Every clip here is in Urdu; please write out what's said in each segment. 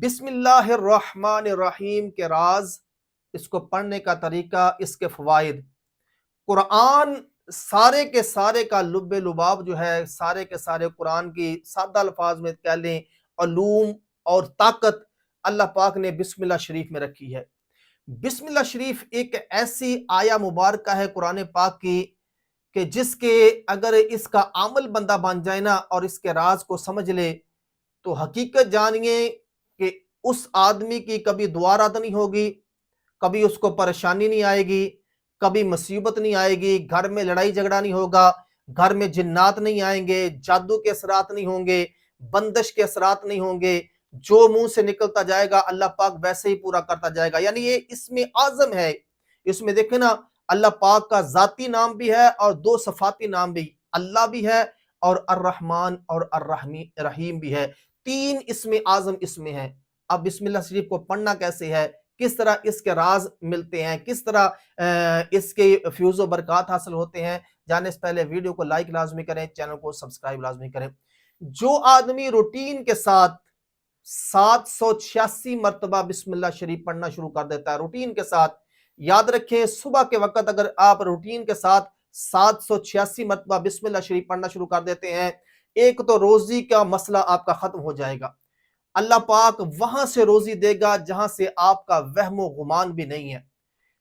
بسم اللہ الرحمن الرحیم کے راز، اس کو پڑھنے کا طریقہ، اس کے فوائد۔ قرآن سارے کے سارے کا لب لباب جو ہے، سارے کے سارے قرآن کی سادہ الفاظ میں کہہ لیں علوم اور طاقت اللہ پاک نے بسم اللہ شریف میں رکھی ہے۔ بسم اللہ شریف ایک ایسی آیہ مبارکہ ہے قرآن پاک کی کہ جس کے اگر اس کا عمل بندہ بن جائے نا اور اس کے راز کو سمجھ لے تو حقیقت جانیے کہ اس آدمی کی کبھی دعا رد نہیں ہوگی، کبھی اس کو پریشانی نہیں آئے گی، کبھی مصیبت نہیں آئے گی، گھر میں لڑائی جھگڑا نہیں ہوگا، گھر میں جنات نہیں آئیں گے، جادو کے اثرات نہیں ہوں گے، بندش کے اثرات نہیں ہوں گے، جو منہ سے نکلتا جائے گا اللہ پاک ویسے ہی پورا کرتا جائے گا۔ یعنی یہ اس میں اعظم ہے۔ اس میں دیکھیں نا، اللہ پاک کا ذاتی نام بھی ہے اور دو صفاتی نام بھی، اللہ بھی ہے اور الرحمن اور الرحیم بھی ہے۔ تین اسم اعظم اس میں ہیں۔ اب بسم اللہ شریف کو پڑھنا کیسے ہے، کس طرح اس کے راز ملتے ہیں، کس طرح اس کے فیوز و برکات حاصل ہوتے ہیں، جانے سے پہلے ویڈیو کو لائک لازمی کریں، چینل کو سبسکرائب لازمی کریں۔ جو آدمی روٹین کے ساتھ 786 مرتبہ بسم اللہ شریف پڑھنا شروع کر دیتا ہے، روٹین کے ساتھ، یاد رکھیں صبح کے وقت اگر آپ روٹین کے ساتھ 786 مرتبہ بسم اللہ شریف پڑھنا شروع کر دیتے ہیں، ایک تو روزی کا مسئلہ آپ کا ختم ہو جائے گا۔ اللہ پاک وہاں سے روزی دے گا جہاں سے آپ کا وہم و گمان بھی نہیں ہے۔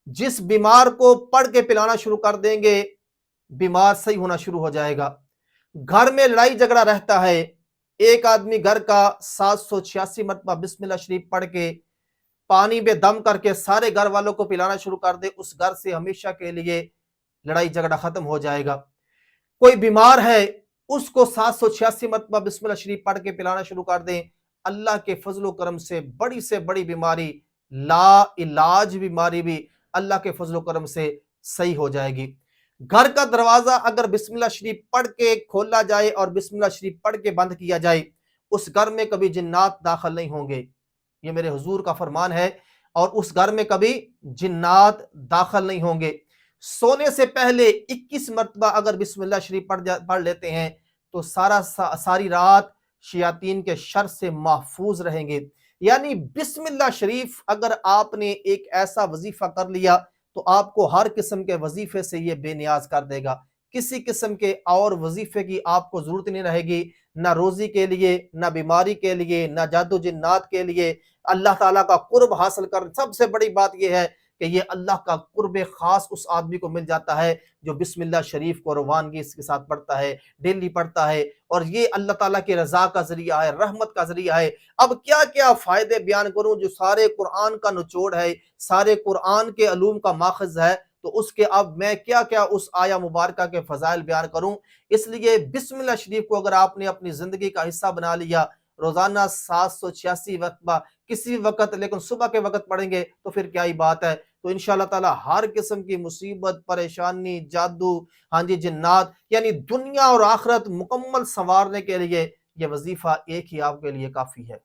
جس بیمار کو پڑھ کے پلانا شروع کر دیں گے، بیمار صحیح ہونا شروع ہو جائے گا۔ گھر میں لڑائی جھگڑا رہتا ہے، ایک آدمی گھر کا 786 مرتبہ بسم اللہ شریف پڑھ کے پانی میں دم کر کے سارے گھر والوں کو پلانا شروع کر دے، اس گھر سے ہمیشہ کے لیے لڑائی جھگڑا ختم ہو جائے گا۔ کوئی بیمار ہے، اس کو 786 مرتبہ بسم اللہ شریف پڑھ کے پلانا شروع کر دیں، اللہ کے فضل و کرم سے بڑی بیماری، لا علاج بیماری بھی اللہ کے فضل و کرم سے صحیح ہو جائے گی۔ گھر کا دروازہ اگر بسم اللہ شریف پڑھ کے کھولا جائے اور بسم اللہ شریف پڑھ کے بند کیا جائے، اس گھر میں کبھی جنات داخل نہیں ہوں گے۔ یہ میرے حضور کا فرمان ہے، اور اس گھر میں کبھی جنات داخل نہیں ہوں گے۔ سونے سے پہلے 21 مرتبہ اگر بسم اللہ شریف پڑھ لیتے ہیں تو ساری رات شیاطین کے شر سے محفوظ رہیں گے۔ یعنی بسم اللہ شریف اگر آپ نے ایک ایسا وظیفہ کر لیا تو آپ کو ہر قسم کے وظیفے سے یہ بے نیاز کر دے گا۔ کسی قسم کے اور وظیفے کی آپ کو ضرورت نہیں رہے گی، نہ روزی کے لیے، نہ بیماری کے لیے، نہ جادو جنات کے لیے۔ اللہ تعالیٰ کا قرب حاصل کر، سب سے بڑی بات یہ ہے کہ یہ اللہ کا قرب خاص اس آدمی کو مل جاتا ہے جو بسم اللہ شریف کو روانگی اس کے ساتھ پڑھتا ہے، ڈیلی پڑھتا ہے، اور یہ اللہ تعالیٰ کی رضا کا ذریعہ ہے، رحمت کا ذریعہ ہے۔ اب کیا کیا فائدے بیان کروں جو سارے قرآن کا نچوڑ ہے، سارے قرآن کے علوم کا ماخذ ہے، تو اس کے اب میں کیا کیا اس آیہ مبارکہ کے فضائل بیان کروں۔ اس لیے بسم اللہ شریف کو اگر آپ نے اپنی زندگی کا حصہ بنا لیا، روزانہ 786 مرتبہ کسی وقت، لیکن صبح کے وقت پڑھیں گے تو پھر کیا ہی بات ہے۔ تو انشاءاللہ تعالی ہر قسم کی مصیبت، پریشانی، جادو، جنات، یعنی دنیا اور آخرت مکمل سنوارنے کے لیے یہ وظیفہ ایک ہی آپ کے لیے کافی ہے۔